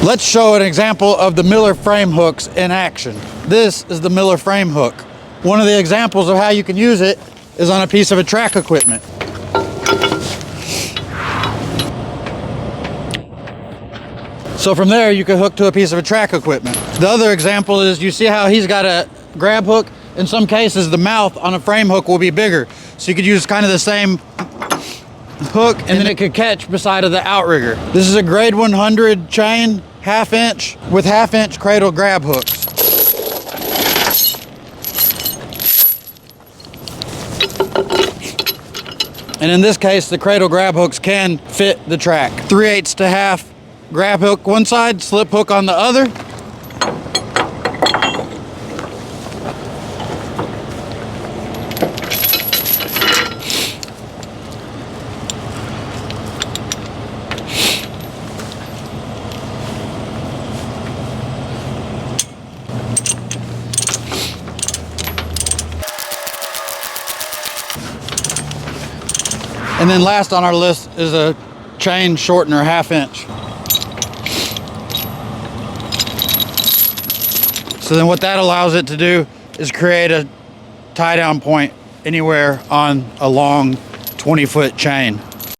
Let's show an example of the Miller frame hooks in action. This is the Miller frame hook. One of the examples of how you can use it is on a piece of a track equipment. So from there, you can hook to a piece of a track equipment. The other example is, you see how he's got a grab hook? In some cases, the mouth on a frame hook will be bigger. So you could use kind of the same hook, and then it could catch beside of the outrigger. This is a grade 100 chain, 1/2 inch, with 1/2 inch cradle grab hooks. And in this case, the cradle grab hooks can fit the track. 3/8 to 1/2 grab hook one side, slip hook on the other. And then last on our list is a chain shortener, 1/2 inch. So then what that allows it to do is create a tie down point anywhere on a long 20-foot chain.